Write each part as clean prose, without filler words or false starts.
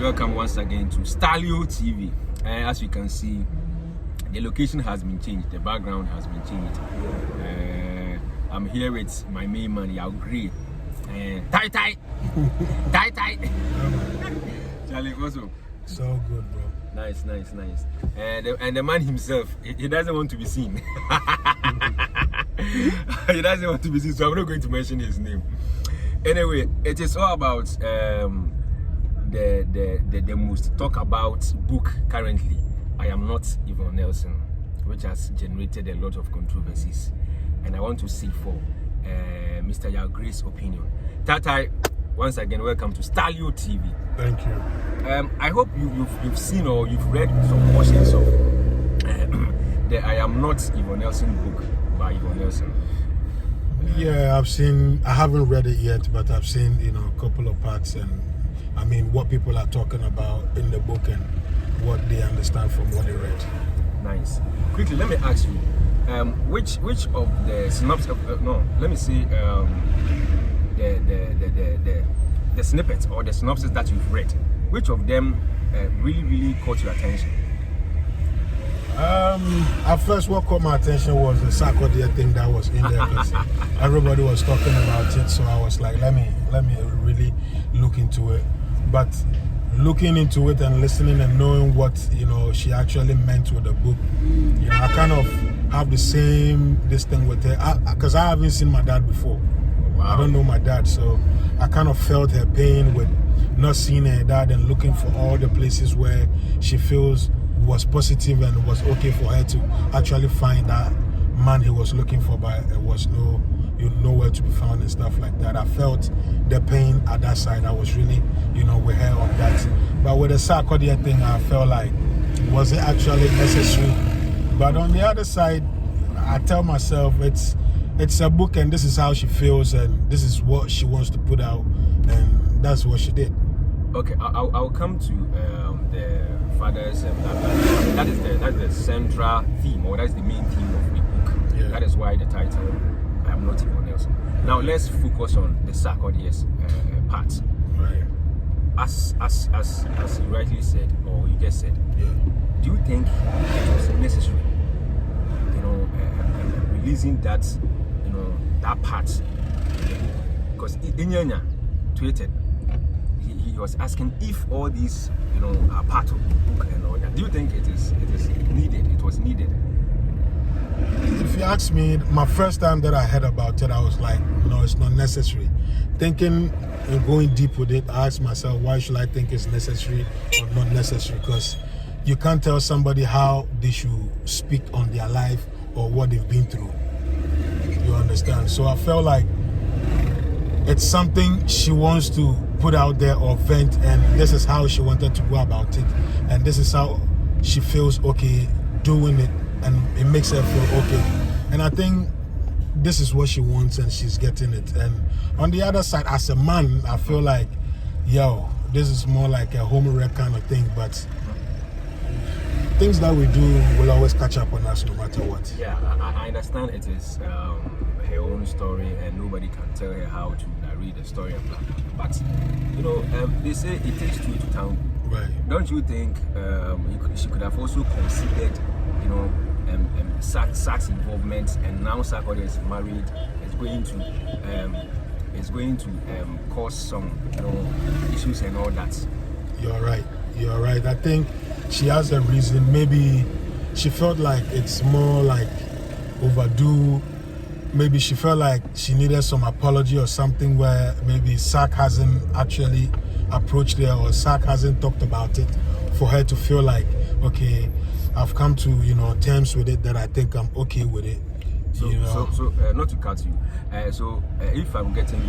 welcome once again to Sarkodie TV. As you can see, the location has been changed, the background has been changed. I'm here with my main man, Yvonne. Tai. Charlie, what's up? So good, bro. Nice. And the man himself, he doesn't want to be seen. He doesn't want to be seen, so I'm not going to mention his name. Anyway, it is all about the most talk about book currently. I Am Not Yvonne Nelson, which has generated a lot of controversies, and I want to seek for Mr. Yagre's opinion. Tatai, once again, welcome to Sarkodie TV. Thank you. I hope you've seen or you've read some portions of the I Am Not Yvonne Nelson book by Yvonne Nelson. Yeah, I've seen. I haven't read it yet, but I've seen a couple of parts, and I mean what people are talking about in the book and what they understand from what they read. Nice. Quickly, let me ask you, which of the synopsis? Let me see the snippets or the synopsis that you've read. Which of them really caught your attention? At first, what caught my attention was the Sarkodie thing that was in there, because everybody was talking about it. So I was like, let me really look into it. But looking into it and listening and knowing what she actually meant with the book, I kind of have the same this thing with her, because I haven't seen my dad before. Wow. I don't know my dad, so I kind of felt her pain with not seeing her dad and looking for all the places where she feels was positive and was okay for her to actually find that man he was looking for, but it was nowhere to be found and stuff like that. I felt the pain at that side. I was really with her on that. But with the Sarkodie thing, I felt like, was it actually necessary? But on the other side, I tell myself it's a book and this is how she feels and this is what she wants to put out, and that's what she did. Okay, I'll come to the father's that is the central theme, or that's the main theme of the book. Yeah. That is why the title I Am Not Yvonne Nelson. Now let's focus on the Sarkodie's part. Right. As you rightly said, or you just said, yeah. Do you think it was necessary, releasing that, that part? Because Inyanya tweeted, he was asking if all these, are part of the book and all that. Do you think it is needed? It was needed? If you ask me, my first time that I heard about it, I was like, no, it's not necessary. Thinking and going deep with it, I asked myself, why should I think it's necessary or not necessary? Because you can't tell somebody how they should speak on their life or what they've been through. You understand? So I felt like it's something she wants to put out there or vent, and this is how she wanted to go about it, and this is how she feels okay doing it, and it makes her feel okay. And I think this is what she wants and she's getting it. And on the other side, as a man, I feel like, this is more like a homewreck kind of thing, but things that we do will always catch up on us no matter what. Yeah, I understand it is her own story and nobody can tell her how to narrate the story. But, they say it takes two to tango. Right. Don't you think she could have also considered, Sark's involvement, and now Sarkodie is married, it's going to cause some issues and all that. You're right. I think she has a reason. Maybe she felt like it's more like overdue. Maybe she felt like she needed some apology or something, where maybe Sark hasn't actually approached her or Sark hasn't talked about it for her to feel like, okay, I've come to terms with it, that I think I'm okay with it. So not to cut you. So if I'm getting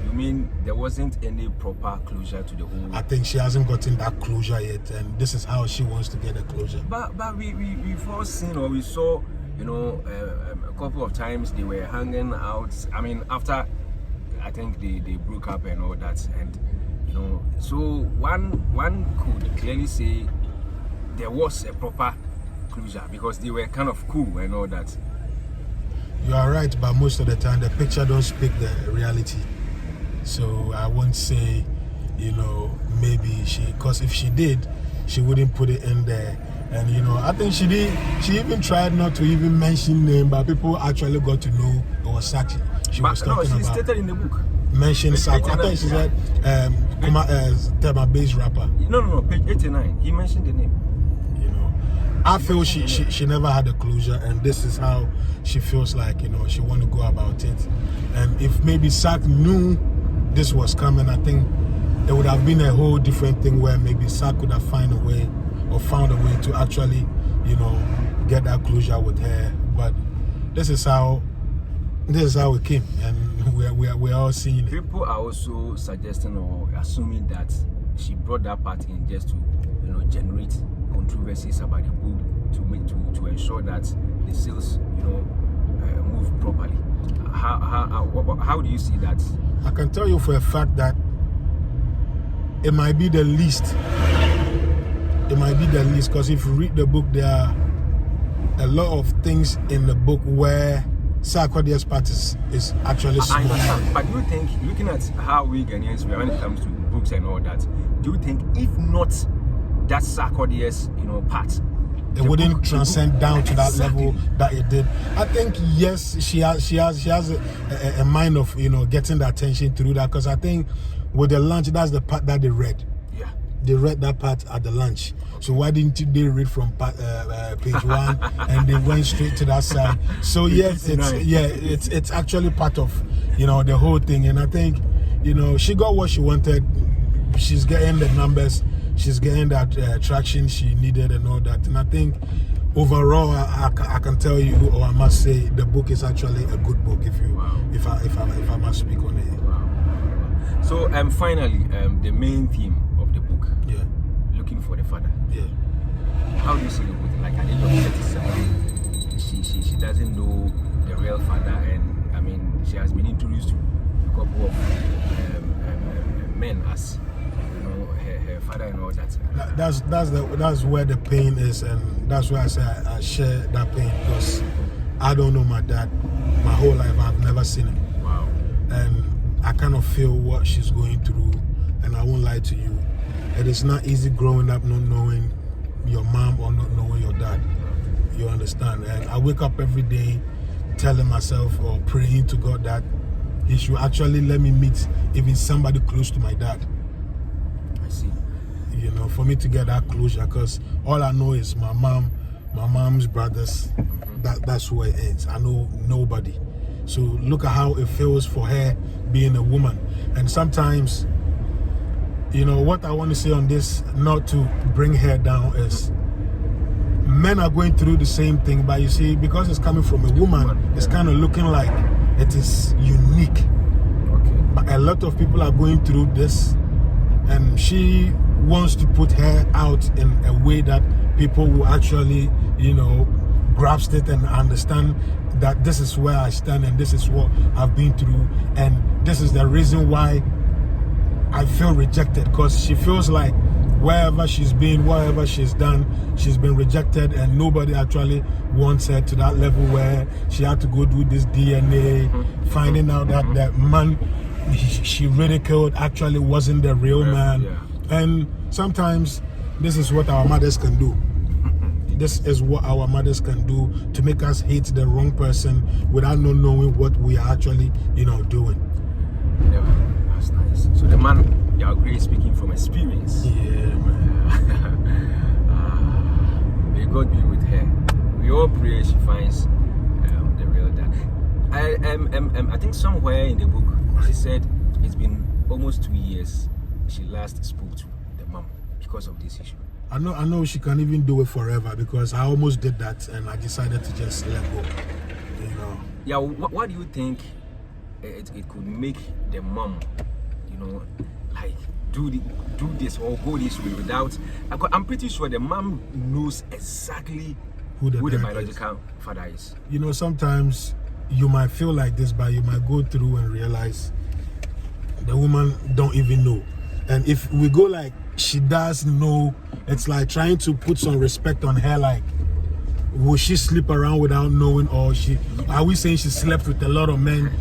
you mean there wasn't any proper closure to the whole? I think she hasn't gotten that closure yet, and this is how she wants to get the closure. But we've all seen, or we saw, a couple of times they were hanging out. I mean, after I think they broke up and all that, and so one could clearly say there was a proper closure because they were kind of cool and all that. You are right, but most of the time the picture don't speak the reality. So I won't say, maybe because if she did, she wouldn't put it in there. And I think she did. She even tried not to even mention name, but people actually got to know it was Sachi. She was talking she about. stated in the book. Mentioned Sarkodie. I think she said Tema-based rapper. No, page 89. He mentioned the name. I feel she never had a closure, and this is how she feels like she want to go about it. And if maybe Sark knew this was coming, I think it would have been a whole different thing where maybe Sark could have found a way to actually get that closure with her. But this is how it came, and we're all seeing it. People are also suggesting or assuming that she brought that part in just to generate controversies about the book to ensure that the sales move properly. How do you see that? I can tell you for a fact that it might be the least. It might be the least, because if you read the book, there are a lot of things in the book where Sarkodie's part is actually small. I understand, but do you think, looking at how we Ghanaians when it comes to books and all that, do you think if not that Sarkodie's part, it wouldn't transcend down to that level that it did? I think yes, she has a mind of getting the attention through that, because I think with the lunch, that's the part that they read. Yeah, they read that part at the lunch. So why didn't they read from page 1 and they went straight to that side? So yes, it's actually part of the whole thing. And I think she got what she wanted. She's getting the numbers. She's getting that traction she needed and all that. And I think overall, I can tell you, or I must say, the book is actually a good book. If I must speak on it. Wow. So finally, the main theme of the book. Yeah. Looking for the father. Yeah. How do you see the book? Like at the age of 37, she doesn't know the real father, and I mean she has been introduced to a couple of men as her father and all that. That's where the pain is, and that's why I say I share that pain, because I don't know my dad. My whole life I've never seen him. Wow. And I kind of feel what she's going through, and I won't lie to you. It is not easy growing up not knowing your mom or not knowing your dad. You understand? And I wake up every day telling myself or praying to God that He should actually let me meet even somebody close to my dad. I see. For me to get that closure, because all I know is my mom's brothers. That's where it ends. I know nobody. So look at how it feels for her being a woman. And sometimes, what I want to say on this, not to bring her down, is men are going through the same thing, but you see, because it's coming from a woman, it's kind of looking like it is unique. Okay. But a lot of people are going through this, and she wants to put her out in a way that people will actually, grasp it and understand that this is where I stand and this is what I've been through, and this is the reason why I feel rejected, because she feels like wherever she's been, whatever she's done, she's been rejected, and nobody actually wants her to that level where she had to go do this DNA, finding out that the man she ridiculed actually wasn't the real man. Yeah. And sometimes this is what our mothers can do. This is what our mothers can do to make us hate the wrong person without not knowing what we are actually, doing. Yeah, that's nice. So the man, you agree, speaking from experience. Yeah, man. May God be with her. We all pray she finds the real dad. I think somewhere in the book she said it's been almost 2 years she last spoke to the mom because of this issue. I know she can even do it forever, because I almost did that and I decided to just let go. Yeah, what do you think it could make the mom, like do this or go this way without? I'm pretty sure the mom knows exactly who the biological father is. Sometimes you might feel like this, but you might go through and realize the woman don't even know. And if we go like she does know, it's like trying to put some respect on her, like, will she sleep around without knowing, or are we saying she slept with a lot of men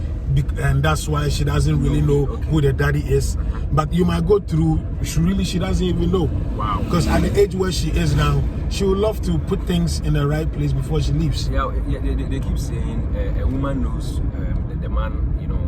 and that's why she doesn't really know who the daddy is. But you might go through, she doesn't even know. Wow. Because at the age where she is now, she would love to put things in the right place before she leaves. Yeah, they keep saying a woman knows the man, you know,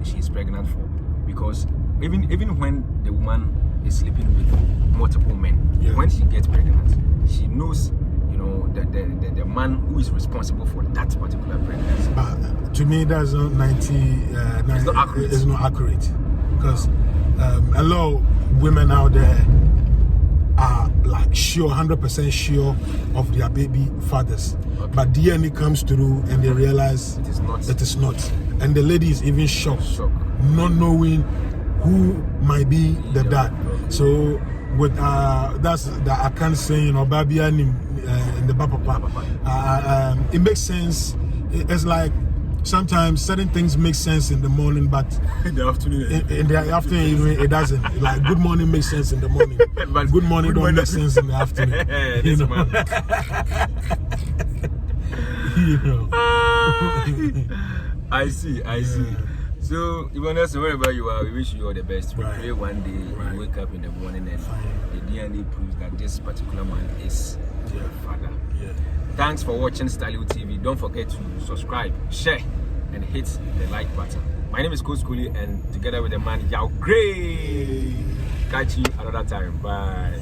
she's pregnant for, because even when the woman is sleeping with multiple men, when she gets pregnant, she knows, you know, that the man who is responsible for that particular pregnancy. But to me, that's not It's not accurate. It's not accurate, because a lot of women out there are like sure, 100% sure of their baby fathers. But DNA comes through and they realize it is not. And the lady is even shocked. Not knowing who might be the dad. So with that's that I can't say, you know, baby in the papa. It makes sense. It's like sometimes certain things make sense in the morning, but in the afternoon, in the afternoon it doesn't. Like good morning makes sense in the morning, but good morning don't make sense in the afternoon. You know? You know. I see. So, Yvonne, wherever you are, we wish you all the best. We pray one day you wake up in the morning and the DNA proves that this particular man is your father. Thanks for watching Stylio TV. Don't forget to subscribe, share, and hit the like button. My name is Coach Cooley, and together with the man Yao Gray, catch you another time. Bye.